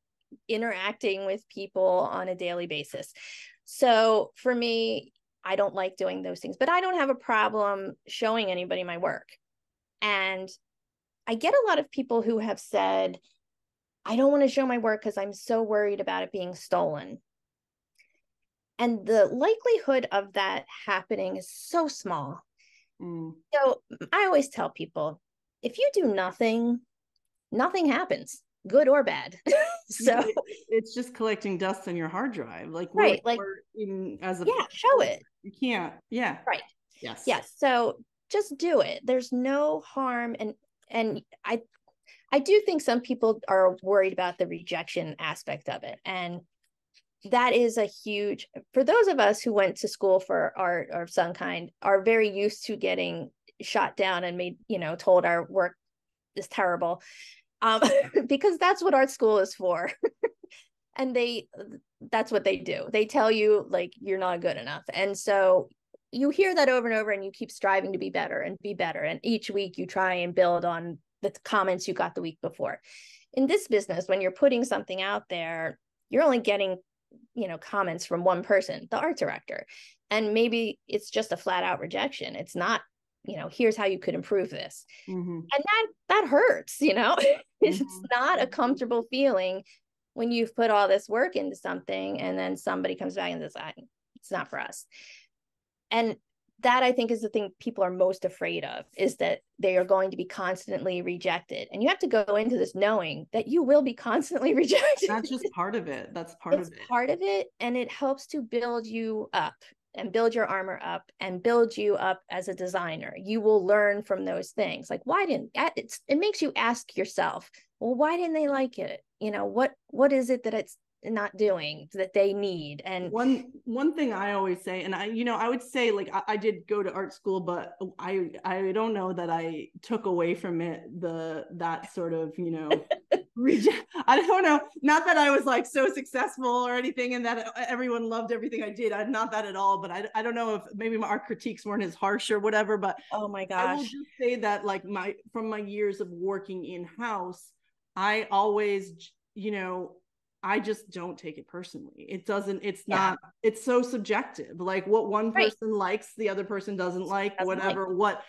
interacting with people on a daily basis. So for me, I don't like doing those things, but I don't have a problem showing anybody my work. And I get a lot of people who have said, I don't want to show my work because I'm so worried about it being stolen. And the likelihood of that happening is so small. So I always tell people, if you do nothing, nothing happens. good or bad. So it's just collecting dust on your hard drive. Like right, like in as a yeah, show it. you can't. Yeah. Right. Yes. Yes. So just do it. There's no harm. And I do think some people are worried about the rejection aspect of it. And that is a huge, for those of us who went to school for art or some kind, are very used to getting shot down and made, told our work is terrible. Because that's what art school is for. And that's what they do. They tell you like you're not good enough. And so you hear that over and over, and you keep striving to be better and be better. And each week you try and build on the comments you got the week before. In this business, when you're putting something out there, you're only getting, comments from one person, the art director. And maybe it's just a flat out rejection. It's not, here's how you could improve this. Mm-hmm. And that hurts, it's Mm-hmm. not a comfortable feeling when you've put all this work into something and then somebody comes back and says, it's not for us. And that, I think, is the thing people are most afraid of, is that they are going to be constantly rejected. And you have to go into this knowing that you will be constantly rejected. That's just part of it. That's part of it. It's part of it. And it helps to build you up and build your armor up and build you up as a designer. You will learn from those things. Like, it makes you ask yourself, well, why didn't they like it? What is it that it's not doing that they need? And one thing I always say, and I would say, like, I did go to art school, but I don't know that I took away from it that sort of, I don't know, not that I was like so successful or anything and that everyone loved everything I did. I'm not that at all, but I don't know if maybe my art critiques weren't as harsh or whatever, but oh my gosh, I will just say that, like, from my years of working in-house, I always, I just don't take it personally. It's not, it's so subjective. Like, what one person likes, the other person doesn't like, whatever, what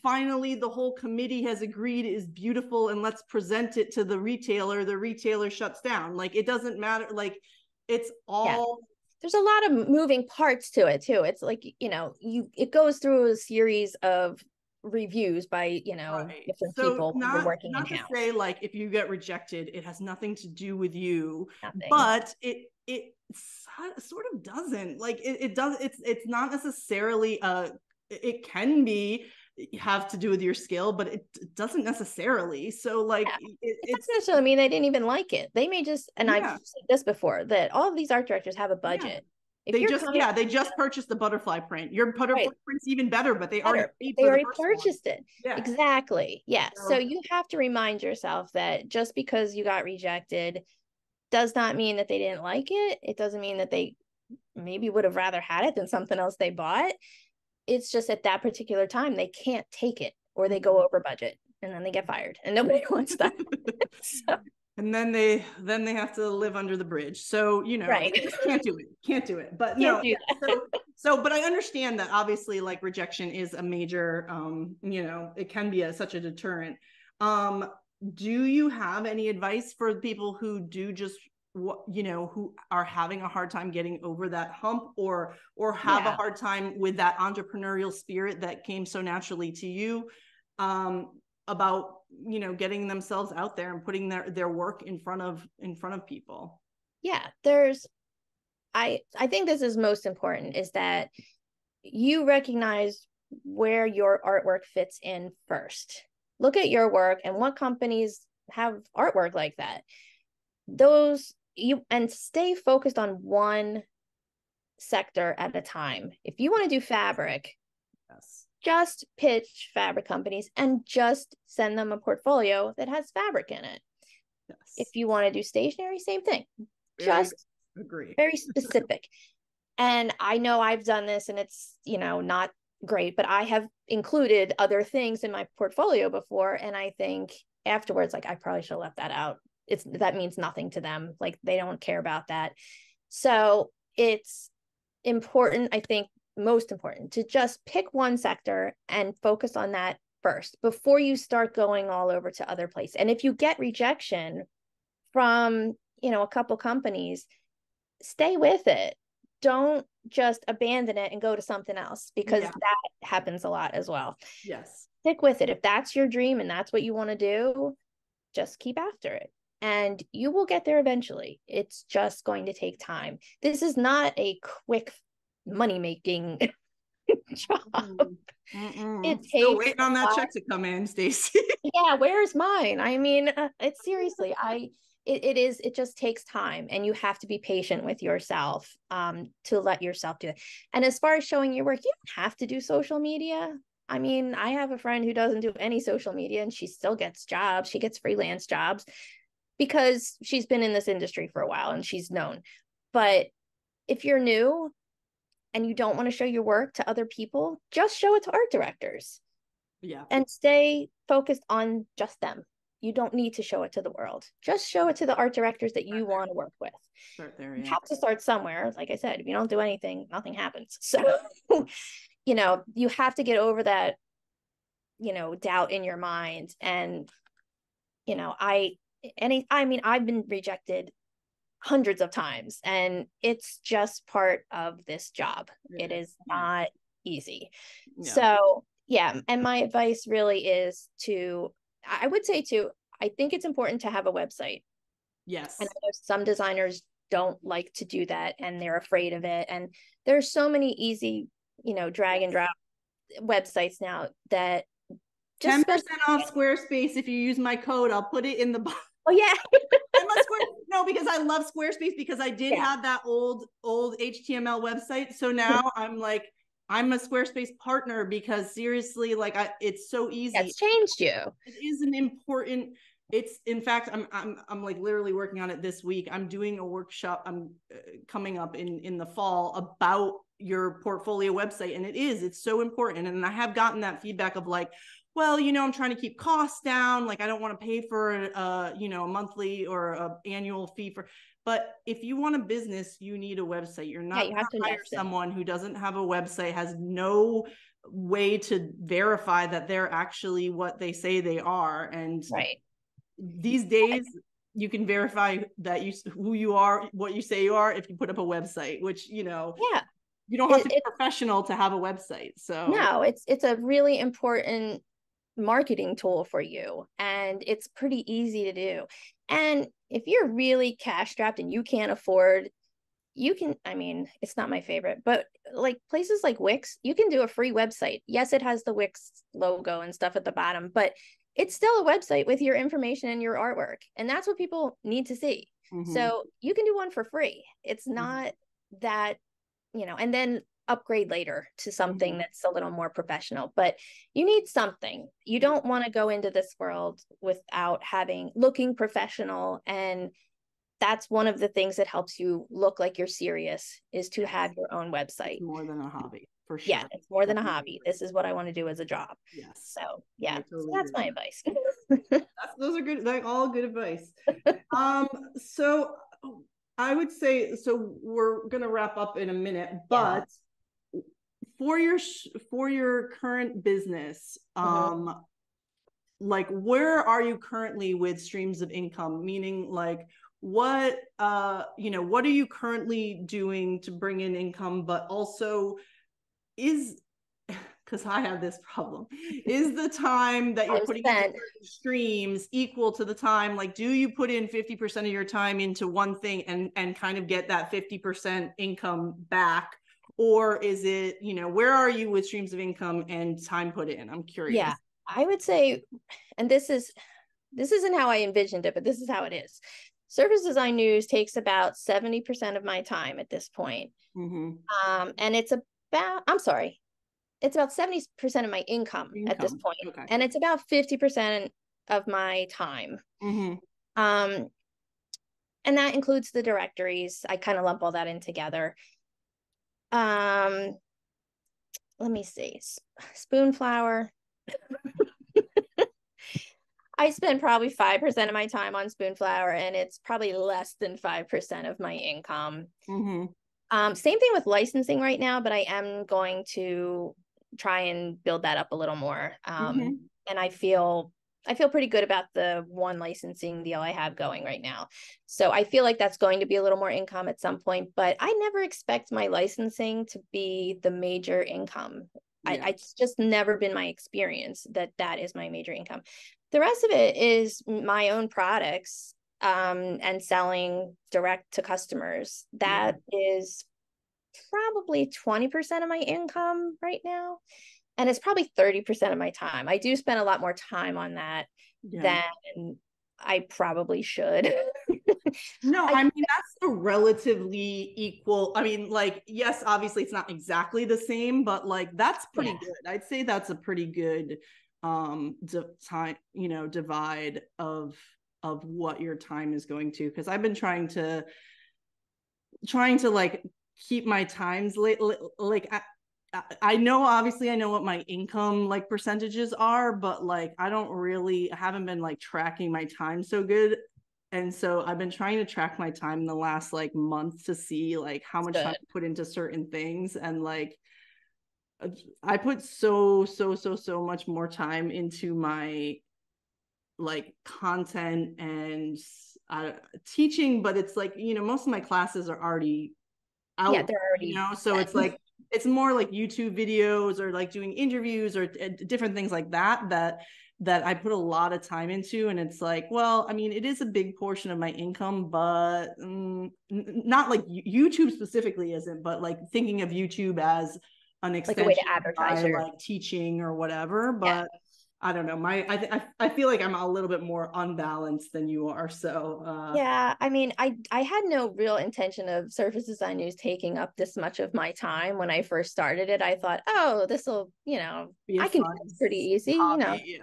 finally the whole committee has agreed is beautiful, and let's present it to the retailer shuts down. Like, it doesn't matter. Like, it's all, there's a lot of moving parts to it too. It's like, it goes through a series of reviews by different people who are working in-house. Not to say, like, if you get rejected, it has nothing to do with you. Nothing. But it sort of doesn't, like, it does, it's not necessarily it can be have to do with your skill, but it doesn't necessarily. So, like, it doesn't necessarily mean they didn't even like it. They may just, and I've said this before, that all of these art directors have a budget. They just purchased the butterfly print. Your butterfly print's even better, but they already purchased it. Yeah. Exactly. Yeah. So you have to remind yourself that just because you got rejected does not mean that they didn't like it. It doesn't mean that they maybe would have rather had it than something else they bought. It's just at that particular time they can't take it, or they go over budget and then they get fired, and nobody wants that. So. And then they have to live under the bridge. So, they just can't do it. But no, but I understand that obviously, like, rejection is a major, it can be such a deterrent. Do you have any advice for people who do just, who are having a hard time getting over that hump, or have a hard time with that entrepreneurial spirit that came so naturally to you, about getting themselves out there and putting their work in front of people? I think this is most important, is that you recognize where your artwork fits in first. Look at your work and what companies have artwork like that. And stay focused on one sector at a time. If you want to do fabric, just pitch fabric companies and just send them a portfolio that has fabric in it. If you want to do stationery, same thing. Very specific. And I know I've done this, and it's, not great, but I have included other things in my portfolio before. And I think afterwards, like, I probably should have left that out. That means nothing to them. Like, they don't care about that. So it's important, I think, most important, to just pick one sector and focus on that first before you start going all over to other places. And if you get rejection from, a couple companies, stay with it. Don't just abandon it and go to something else, because that happens a lot as well. Yes. Stick with it. If that's your dream and that's what you want to do, just keep after it. And you will get there eventually. It's just going to take time. This is not a quick money-making job. It Still takes waiting on that check to come in, Stacie. yeah, where's mine? I mean, it's seriously, it just takes time, and you have to be patient with yourself to let yourself do it. And as far as showing your work, you don't have to do social media. I mean, I have a friend who doesn't do any social media and she still gets jobs. She gets freelance jobs because she's been in this industry for a while and she's known. But if you're new and you don't want to show your work to other people, just show it to art directors. Yeah. And stay focused on just them. You don't need to show it to the world. Just show it to the art directors that you want to work with. Start there, You yeah. have to start somewhere. Like I said, if you don't do anything, nothing happens. So, you have to get over that, doubt in your mind. And, I've been rejected hundreds of times, and it's just part of this job. It is not easy. Yeah. So yeah, and my advice really is I would say I think it's important to have a website. Yes. And I know some designers don't like to do that and they're afraid of it. And there's so many easy, drag and drop websites now that just 10% off Squarespace. If you use my code, I'll put it in the box. Oh yeah. No, because I love Squarespace, because I did have that old HTML website. So now I'm a Squarespace partner, because seriously, it's so easy. It's changed you. It is an important. It's, in fact, I'm like literally working on it this week. I'm doing a workshop. I'm coming up in the fall about your portfolio website, and it's so important. And I have gotten that feedback of well, I'm trying to keep costs down. I don't want to pay for a monthly or a annual fee but if you want a business, you need a website. You're not going to hire someone who doesn't have a website, has no way to verify that they're actually what they say they are. And these days you can verify that who you are, what you say you are, if you put up a website, which, you don't have to be professional to have a website. So no, it's a really important marketing tool for you, and it's pretty easy to do. And if you're really cash strapped and you can't afford, it's not my favorite, but places like Wix, you can do a free website. Yes, it has the Wix logo and stuff at the bottom, but it's still a website with your information and your artwork, and that's what people need to see. So you can do one for free. It's not that, and then upgrade later to something that's a little more professional, but you need something. You don't want to go into this world without looking professional. And that's one of the things that helps you look like you're serious, is to have your own website. It's more than a hobby, for sure. Yeah, it's more than a hobby. This is what I want to do as a job. Yes. So yeah, so that's my advice. Those are good, all good advice. So I would say, so we're gonna wrap up in a minute, but for your current business, where are you currently with streams of income? Meaning, what are you currently doing to bring in income, but also because I have this problem, is the time that you're putting into streams equal to the time? Do you put in 50% of your time into one thing and kind of get that 50% income back? Or is it, where are you with streams of income and time put in? I'm curious. Yeah, I would say, and this isn't how I envisioned it, but this is how it is. Surface Design News takes about 70% of my time at this point. And it's about 70% of my income at this point. Okay. And it's about 50% of my time. And that includes the directories. I kind of lump all that in together. Let me see. Spoonflower. I spend probably 5% of my time on Spoonflower, and it's probably less than 5% of my income. Same thing with licensing right now, but I am going to try and build that up a little more. And I feel pretty good about the one licensing deal I have going right now. So I feel like that's going to be a little more income at some point, but I never expect my licensing to be the major income. It's just never been my experience that is my major income. The rest of it is my own products, and selling direct to customers. That is probably 20% of my income right now. And it's probably 30% of my time. I do spend a lot more time on that than I probably should. No, I mean, that's a relatively equal. I mean, like, yes, obviously it's not exactly the same, but like that's pretty good. I'd say that's a pretty good time, divide of what your time is going to. Because I've been trying to like keep my times like I know, obviously I know what my income like percentages are, but like I haven't been like tracking my time so good. And so I've been trying to track my time in the last like month to see like how much time I put into certain things. And like I put so much more time into my like content and teaching, but it's like, most of my classes are already out. Yeah, they're already so it's like it's more like YouTube videos or like doing interviews or different things like that I put a lot of time into. And it's like, well, I mean, it is a big portion of my income, but not like YouTube specifically isn't, but like thinking of YouTube as an extension like a way to advertise by like teaching or whatever. But I don't know. I feel like I'm a little bit more unbalanced than you are. So I mean, I had no real intention of Surface Design News taking up this much of my time when I first started it. I thought, oh, this will, I can do this pretty easy, hobby,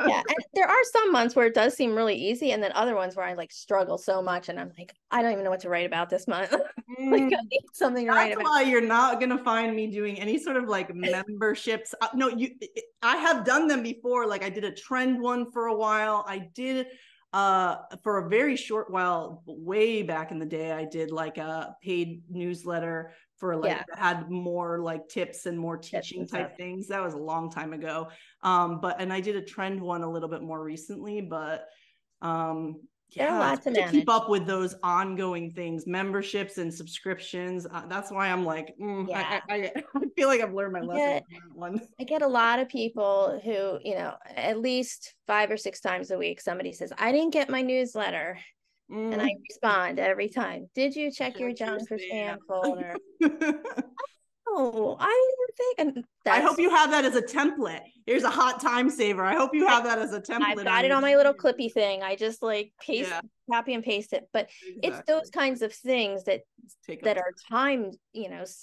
Yeah, and there are some months where it does seem really easy, and then other ones where I like struggle so much, and I'm like, I don't even know what to write about this month. Like, I need something to write about. That's why you're not gonna find me doing any sort of like memberships. No, I have done them before. Like I did a trend one for a while. I did for a very short while, way back in the day, I did like a paid newsletter for like that had more like tips and more teaching type things. That was a long time ago. And I did a trend one a little bit more recently, but there are lots to keep up with those ongoing things, memberships and subscriptions. That's why I'm like, I feel like I've learned my lesson on that one. I get a lot of people who, at least 5 or 6 times a week, somebody says, I didn't get my newsletter. And I respond every time, did you check your junk or spam folder? Oh, I didn't think. And I hope you have that as a template. Here's a hot time saver. I hope you have that as a template. I've got it on my little clippy thing. I just like copy and paste it. But it's those kinds of things that are time,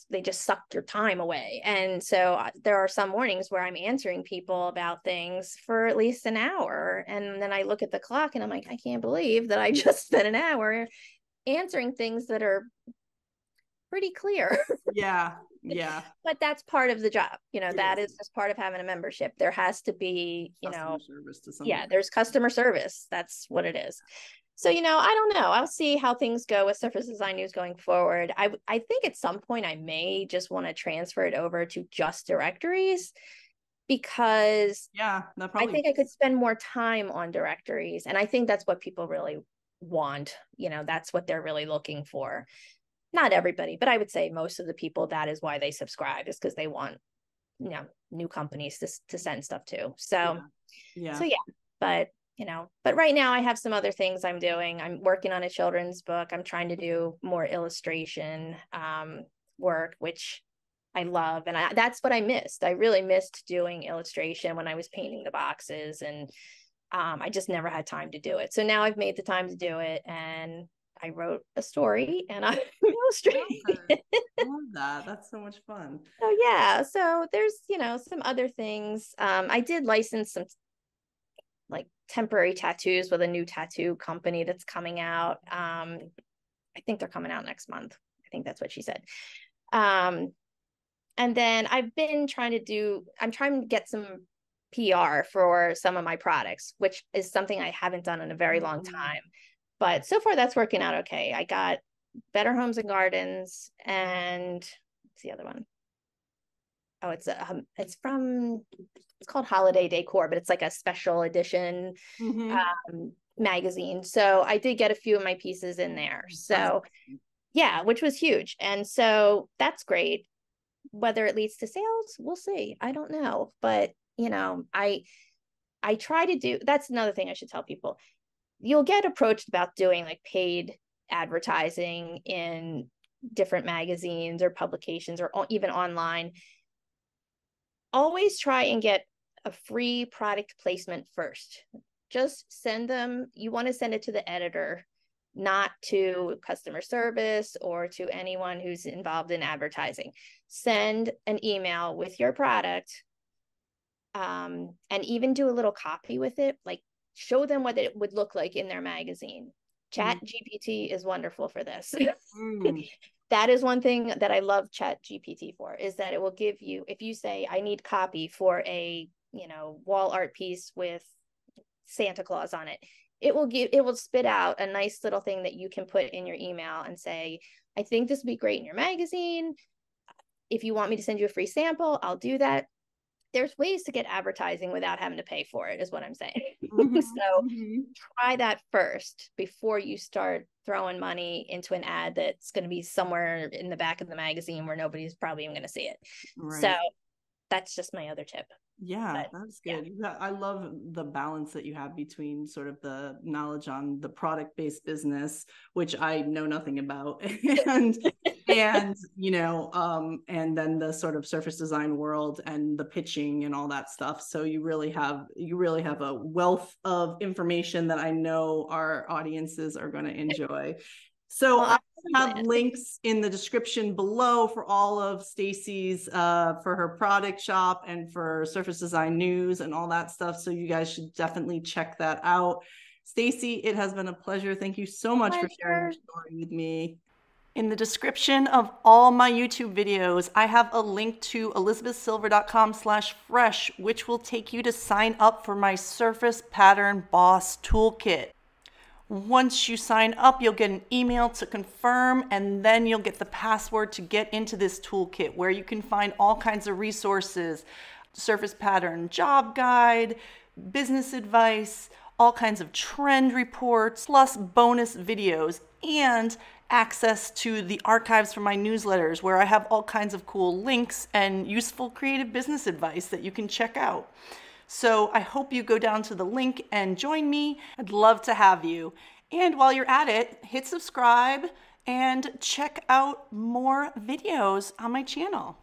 they just suck your time away. And so there are some mornings where I'm answering people about things for at least an hour. And then I look at the clock and I'm like, I can't believe that I just spent an hour answering things that are pretty clear. Yeah. But that's part of the job. That is just part of having a membership. There has to be, customer service to some degree. There's customer service. That's what it is. So, I don't know. I'll see how things go with Surface Design News going forward. I think at some point I may just want to transfer it over to just directories, because I think I could spend more time on directories. And I think that's what people really want. That's what they're really looking for. Not everybody, but I would say most of the people, that is why they subscribe, is because they want, new companies to send stuff to. So, but right now I have some other things I'm doing. I'm working on a children's book. I'm trying to do more illustration work, which I love. And that's what I missed. I really missed doing illustration when I was painting the boxes, and I just never had time to do it. So now I've made the time to do it, and I wrote a story and I'm illustrating it. I love that. That's so much fun. So there's, some other things. I did license some like temporary tattoos with a new tattoo company that's coming out. I think they're coming out next month. I think that's what she said. And then I'm trying to get some PR for some of my products, which is something I haven't done in a very long time. But so far that's working out okay. I got Better Homes and Gardens, and what's the other one? Oh, it's called Holiday Decor, but it's like a special edition magazine. So I did get a few of my pieces in there. So which was huge. And so that's great. Whether it leads to sales, we'll see. I don't know. But, I try to do, that's another thing I should tell people. You'll get approached about doing like paid advertising in different magazines or publications or even online. Always try and get a free product placement first. Just send them, you want to send it to the editor, not to customer service or to anyone who's involved in advertising. Send an email with your product, and even do a little copy with it, like show them what it would look like in their magazine. Chat GPT is wonderful for this. That is one thing that I love Chat GPT for, is that it will give you, if you say, I need copy for a, wall art piece with Santa Claus on it, it will spit out a nice little thing that you can put in your email and say, I think this would be great in your magazine. If you want me to send you a free sample, I'll do that. There's ways to get advertising without having to pay for it, is what I'm saying. So try that first before you start throwing money into an ad that's going to be somewhere in the back of the magazine where nobody's probably even going to see it. Right. So that's just my other tip. Yeah, that's good. Yeah. I love the balance that you have between sort of the knowledge on the product-based business, which I know nothing about, and and then the sort of surface design world and the pitching and all that stuff. So you really have a wealth of information that I know our audiences are going to enjoy. So I have links in the description below for all of Stacie's, for her product shop and for Surface Design News and all that stuff. So you guys should definitely check that out. Stacie, it has been a pleasure. Thank you so much for sharing your story with me. In the description of all my YouTube videos, I have a link to elizabethsilver.com/fresh, which will take you to sign up for my Surface Pattern Boss Toolkit. Once you sign up, you'll get an email to confirm, and then you'll get the password to get into this toolkit where you can find all kinds of resources, surface pattern job guide, business advice, all kinds of trend reports, plus bonus videos, and access to the archives from my newsletters where I have all kinds of cool links and useful creative business advice that you can check out. So I hope you go down to the link and join me. I'd love to have you. And while you're at it, hit subscribe and check out more videos on my channel.